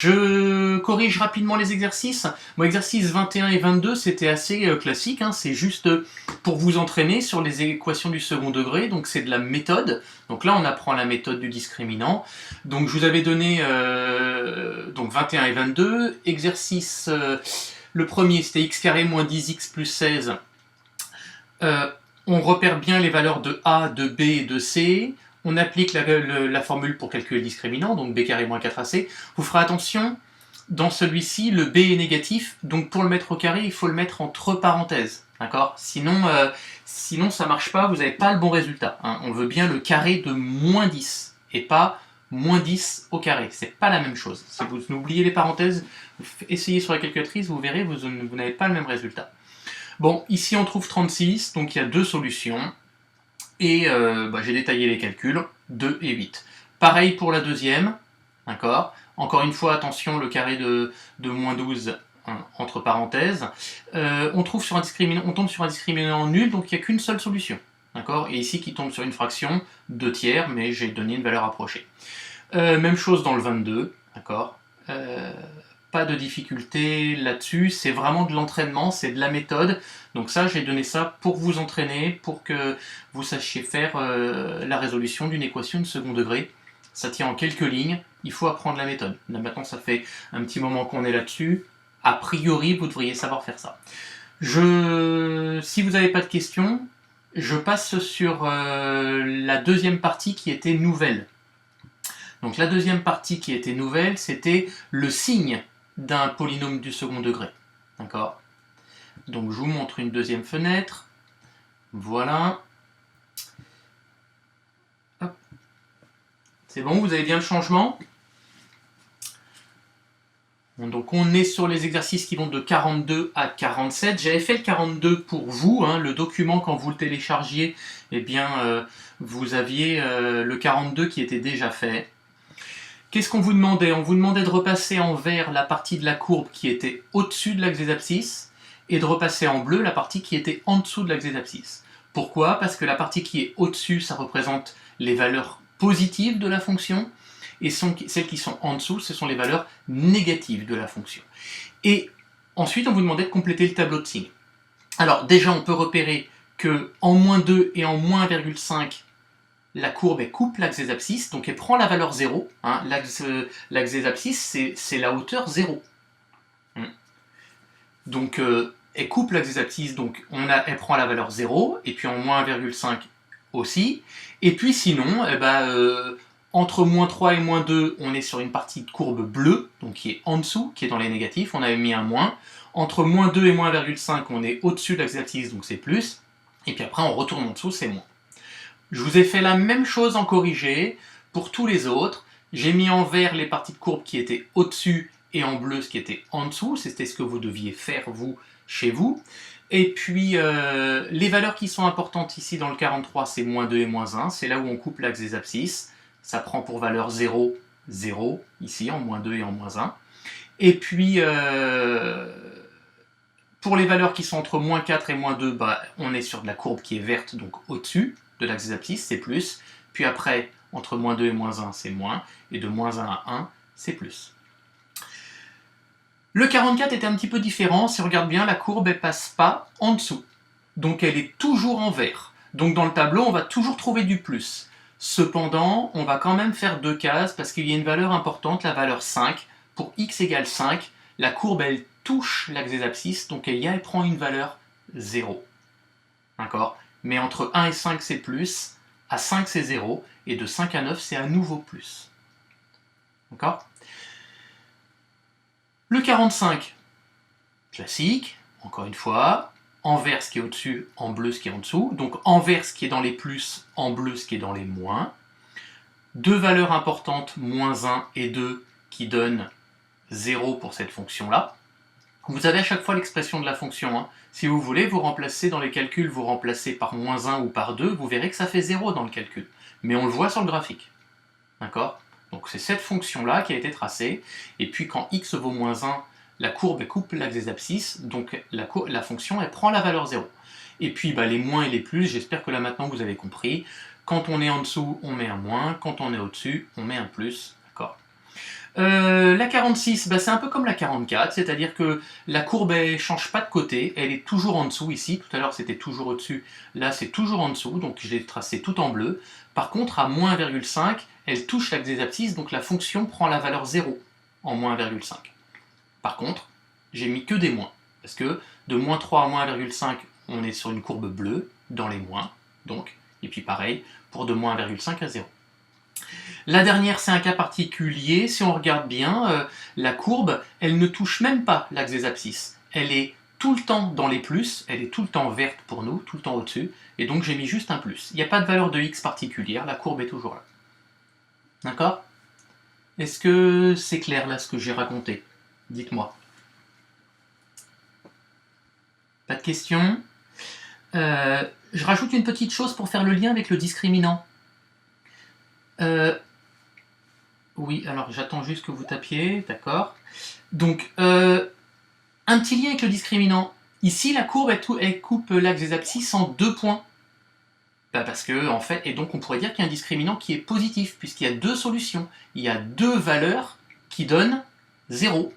Je corrige rapidement les exercices. Bon, exercices 21 et 22, c'était assez classique, hein. C'est juste pour vous entraîner sur les équations du second degré, donc c'est de la méthode. Donc là, on apprend la méthode du discriminant. Donc je vous avais donné donc 21 et 22. Exercice, le premier, c'était x carré moins 10x plus 16. On repère bien les valeurs de A, de B et de C. On applique la formule pour calculer le discriminant, donc b carré moins 4ac. Vous ferez attention, dans celui-ci, le b est négatif, donc pour le mettre au carré, il faut le mettre entre parenthèses. D'accord ? Sinon, ça ne marche pas, vous n'avez pas le bon résultat. Hein. On veut bien le carré de moins 10, et pas moins 10 au carré. C'est pas la même chose. Si vous oubliez les parenthèses, essayez sur la calculatrice, vous verrez, vous n'avez pas le même résultat. Bon, ici on trouve 36, donc il y a deux solutions. Et j'ai détaillé les calculs, 2 et 8. Pareil pour la deuxième, d'accord ? Encore une fois, attention, le carré de moins 12, hein, entre parenthèses. On tombe sur un discriminant nul, donc il n'y a qu'une seule solution. D'accord ? Et ici, qui tombe sur une fraction, 2 tiers, mais j'ai donné une valeur approchée. Même chose dans le 22, d'accord ? Pas de difficulté là-dessus, c'est vraiment de l'entraînement, c'est de la méthode. Donc ça, j'ai donné ça pour vous entraîner, pour que vous sachiez faire la résolution d'une équation de second degré. Ça tient en quelques lignes, il faut apprendre la méthode. Là maintenant, ça fait un petit moment qu'on est là-dessus. A priori, vous devriez savoir faire ça. Si vous n'avez pas de questions, je passe sur la deuxième partie qui était nouvelle. Donc la deuxième partie qui était nouvelle, c'était le signe d'un polynôme du second degré. D'accord ? Donc je vous montre une deuxième fenêtre. Voilà. Hop. C'est bon, vous avez bien le changement ? Donc on est sur les exercices qui vont de 42 à 47. J'avais fait le 42 pour vous, hein, le document quand vous le téléchargiez, eh bien vous aviez le 42 qui était déjà fait. Qu'est-ce qu'on vous demandait ? On vous demandait de repasser en vert la partie de la courbe qui était au-dessus de l'axe des abscisses et de repasser en bleu la partie qui était en dessous de l'axe des abscisses. Pourquoi ? Parce que la partie qui est au-dessus, ça représente les valeurs positives de la fonction et celles qui sont en dessous, ce sont les valeurs négatives de la fonction. Et ensuite, on vous demandait de compléter le tableau de signes. Alors déjà, on peut repérer que en moins 2 et en moins 1,5, la courbe elle coupe l'axe des abscisses, donc elle prend la valeur 0. Hein, l'axe des abscisses, c'est la hauteur 0. Donc elle coupe l'axe des abscisses, donc elle prend la valeur 0, et puis en moins 1,5 aussi. Et puis sinon, entre moins 3 et moins 2, on est sur une partie de courbe bleue, donc qui est en dessous, qui est dans les négatifs, on avait mis un moins. Entre moins 2 et moins 1,5, on est au-dessus de l'axe des abscisses, donc c'est plus. Et puis après, on retourne en dessous, c'est moins. Je vous ai fait la même chose en corrigé pour tous les autres. J'ai mis en vert les parties de courbe qui étaient au-dessus et en bleu ce qui était en dessous. C'était ce que vous deviez faire, vous, chez vous. Et puis, les valeurs qui sont importantes ici dans le 43, c'est moins 2 et moins 1. C'est là où on coupe l'axe des abscisses. Ça prend pour valeur 0, 0, ici, en moins 2 et en moins 1. Et puis, pour les valeurs qui sont entre moins 4 et moins 2, on est sur de la courbe qui est verte, donc au-dessus de l'axe des abscisses, c'est plus. Puis après, entre moins 2 et moins 1, c'est moins. Et de moins 1 à 1, c'est plus. Le 44 est un petit peu différent. Si on regarde bien, la courbe, elle passe pas en dessous. Donc elle est toujours en vert. Donc dans le tableau, on va toujours trouver du plus. Cependant, on va quand même faire deux cases parce qu'il y a une valeur importante, la valeur 5. Pour x égale 5, la courbe, elle touche l'axe des abscisses, donc elle prend une valeur 0. D'accord ? Mais entre 1 et 5, c'est plus, à 5, c'est 0, et de 5 à 9, c'est à nouveau plus. D'accord ? Le 45, classique, encore une fois, en vert ce qui est au-dessus, en bleu ce qui est en dessous, donc en vert ce qui est dans les plus, en bleu ce qui est dans les moins. Deux valeurs importantes, moins 1 et 2, qui donnent 0 pour cette fonction-là. Vous avez à chaque fois l'expression de la fonction. Hein. Si vous voulez, vous remplacez dans les calculs, vous remplacez par moins 1 ou par 2, vous verrez que ça fait 0 dans le calcul. Mais on le voit sur le graphique. D'accord ? Donc c'est cette fonction-là qui a été tracée. Et puis quand x vaut moins 1, la courbe coupe l'axe des abscisses, donc la fonction elle prend la valeur 0. Et puis les moins et les plus, j'espère que là maintenant vous avez compris. Quand on est en dessous, on met un moins. Quand on est au-dessus, on met un plus. D'accord ? La 46, bah, c'est un peu comme la 44, c'est-à-dire que la courbe ne change pas de côté, elle est toujours en dessous ici, tout à l'heure c'était toujours au-dessus, là c'est toujours en dessous, donc je l'ai tracé tout en bleu. Par contre, à moins 1,5, elle touche l'axe des abscisses, donc la fonction prend la valeur 0 en moins 1,5. Par contre, j'ai mis que des moins, parce que de moins 3 à moins 1,5, on est sur une courbe bleue, dans les moins, donc, et puis pareil, pour de moins 1,5 à 0. La dernière, c'est un cas particulier. Si on regarde bien, la courbe, elle ne touche même pas l'axe des abscisses. Elle est tout le temps dans les plus, elle est tout le temps verte pour nous, tout le temps au-dessus, et donc j'ai mis juste un plus. Il n'y a pas de valeur de x particulière, la courbe est toujours là. D'accord? Est-ce que c'est clair là ce que j'ai raconté? Dites-moi. Pas de questions? Je rajoute une petite chose pour faire le lien avec le discriminant. Oui, alors j'attends juste que vous tapiez, d'accord. Donc, un petit lien avec le discriminant. Ici, la courbe, elle coupe l'axe des abscisses en 2 points. Bah parce que, en fait, et donc on pourrait dire qu'il y a un discriminant qui est positif, puisqu'il y a 2 solutions. Il y a 2 valeurs qui donnent 0.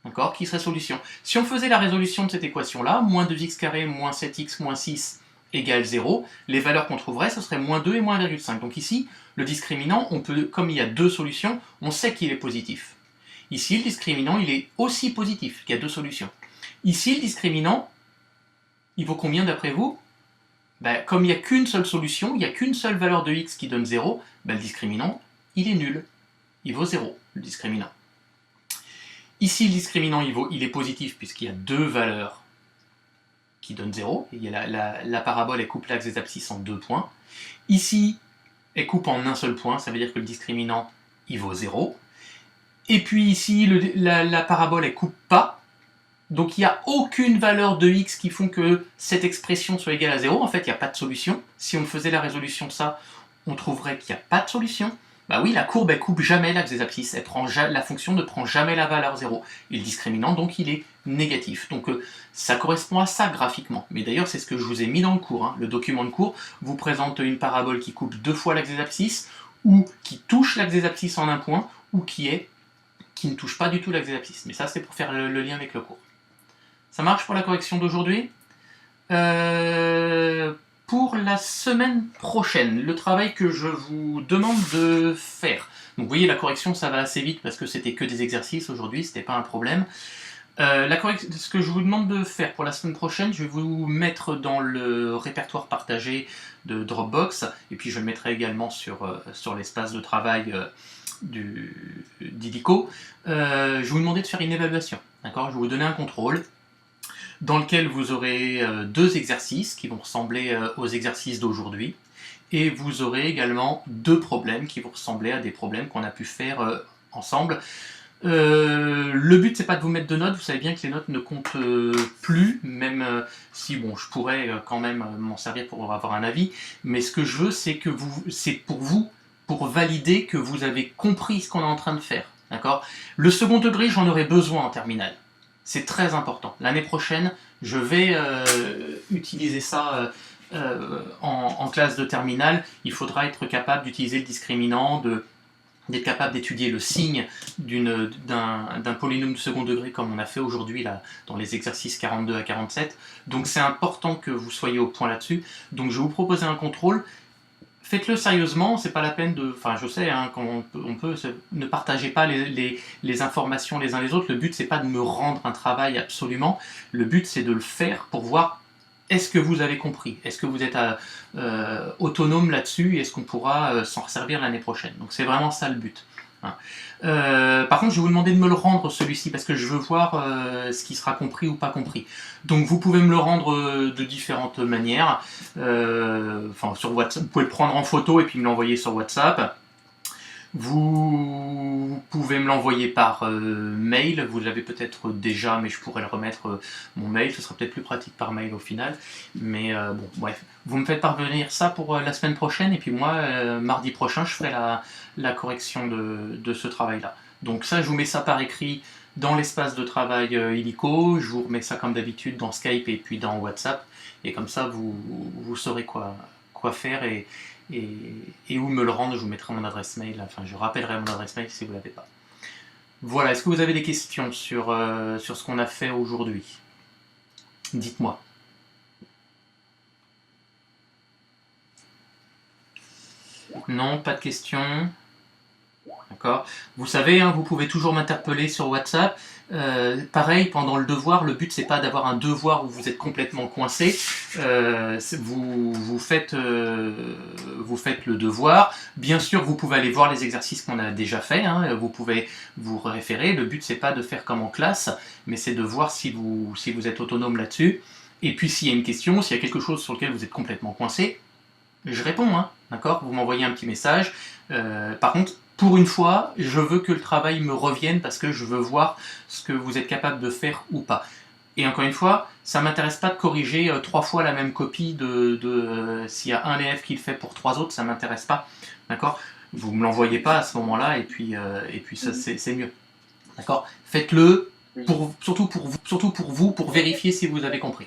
D'accord? Qui serait solution. Si on faisait la résolution de cette équation-là, moins 2x carré, moins 7x, moins 6 égale 0, les valeurs qu'on trouverait, ce serait moins 2 et moins 1,5. Donc ici, le discriminant, on peut, comme il y a 2 solutions, on sait qu'il est positif. Ici, le discriminant, il est aussi positif, il y a 2 solutions. Ici, le discriminant, il vaut combien d'après vous? Ben, comme il n'y a qu'une seule solution, il n'y a qu'une seule valeur de x qui donne 0, ben, le discriminant, il est nul. Il vaut 0, le discriminant. Ici, le discriminant, il est positif puisqu'il y a 2 valeurs qui donnent 0. Il y a la parabole, elle coupe l'axe des abscisses en 2 points. Ici, elle coupe en un seul point, ça veut dire que le discriminant, il vaut 0. Et puis ici, la parabole, elle coupe pas. Donc il n'y a aucune valeur de x qui font que cette expression soit égale à 0. En fait, il n'y a pas de solution. Si on faisait la résolution de ça, on trouverait qu'il n'y a pas de solution. Bah oui, la courbe, elle coupe jamais l'axe des abscisses. La fonction ne prend jamais la valeur 0. Et le discriminant, donc, il est négatif. Donc ça correspond à ça graphiquement. Mais d'ailleurs, c'est ce que je vous ai mis dans le cours. Hein. Le document de cours vous présente une parabole qui coupe 2 fois l'axe des abscisses, ou qui touche l'axe des abscisses en un point, ou qui ne touche pas du tout l'axe des abscisses. Mais ça, c'est pour faire le lien avec le cours. Ça marche pour la correction d'aujourd'hui? Pour la semaine prochaine, le travail que je vous demande de faire. Donc vous voyez, la correction, ça va assez vite parce que c'était que des exercices aujourd'hui, c'était pas un problème. Ce que je vous demande de faire pour la semaine prochaine, je vais vous mettre dans le répertoire partagé de Dropbox, et puis je le mettrai également sur l'espace de travail d'Idico. Je vais vous demander de faire une évaluation. D'accord? Je vais vous donner un contrôle dans lequel vous aurez 2 exercices qui vont ressembler aux exercices d'aujourd'hui, et vous aurez également 2 problèmes qui vont ressembler à des problèmes qu'on a pu faire ensemble. Le but, c'est pas de vous mettre de notes, vous savez bien que les notes ne comptent plus, même si bon, je pourrais quand même m'en servir pour avoir un avis, mais ce que je veux, c'est pour vous, pour valider que vous avez compris ce qu'on est en train de faire. D'accord? Le second degré, j'en aurai besoin en terminale. C'est très important. L'année prochaine, je vais utiliser ça en classe de terminale. Il faudra être capable d'utiliser le discriminant, d'être capable d'étudier le signe d'un polynôme de second degré comme on a fait aujourd'hui là dans les exercices 42 à 47. Donc c'est important que vous soyez au point là-dessus. Donc je vais vous proposer un contrôle. Faites-le sérieusement, c'est pas la peine de... Enfin, je sais, hein, ne partagez pas les informations les uns les autres. Le but, c'est pas de me rendre un travail absolument. Le but, c'est de le faire pour voir est-ce que vous avez compris, est-ce que vous êtes autonome là-dessus, et est-ce qu'on pourra s'en resservir l'année prochaine. Donc c'est vraiment ça le but. Hein. Par contre, je vais vous demander de me le rendre celui-ci parce que je veux voir ce qui sera compris ou pas compris. Donc vous pouvez me le rendre de différentes manières. Enfin, sur WhatsApp, vous pouvez le prendre en photo et puis me l'envoyer sur WhatsApp. Vous pouvez me l'envoyer par mail, vous l'avez peut-être déjà, mais je pourrais le remettre mon mail, ce sera peut-être plus pratique par mail au final. Mais bon, bref, vous me faites parvenir ça pour la semaine prochaine, et puis moi, mardi prochain, je ferai la correction de ce travail-là. Donc ça, je vous mets ça par écrit dans l'espace de travail illico, je vous remets ça comme d'habitude dans Skype et puis dans WhatsApp, et comme ça, vous saurez quoi faire et où me le rendre. Je vous mettrai mon adresse mail, enfin je rappellerai mon adresse mail si vous ne l'avez pas. Voilà, est-ce que vous avez des questions sur ce qu'on a fait aujourd'hui? Dites-moi. Non, pas de questions. D'accord. Vous savez, hein, vous pouvez toujours m'interpeller sur WhatsApp. Pareil, pendant le devoir, le but c'est pas d'avoir un devoir où vous êtes complètement coincé. Vous faites le devoir. Bien sûr, vous pouvez aller voir les exercices qu'on a déjà faits. Hein, vous pouvez vous référer. Le but c'est pas de faire comme en classe, mais c'est de voir si vous êtes autonome là-dessus. Et puis s'il y a une question, s'il y a quelque chose sur lequel vous êtes complètement coincé, je réponds, hein, d'accord? Vous m'envoyez un petit message. Par contre, pour une fois, je veux que le travail me revienne parce que je veux voir ce que vous êtes capable de faire ou pas. Et encore une fois, ça ne m'intéresse pas de corriger 3 fois la même copie s'il y a un élève qui le fait pour 3 autres, ça ne m'intéresse pas, d'accord? Vous ne me l'envoyez pas à ce moment-là et puis ça c'est mieux, d'accord? Faites-le surtout pour vous, pour vérifier si vous avez compris.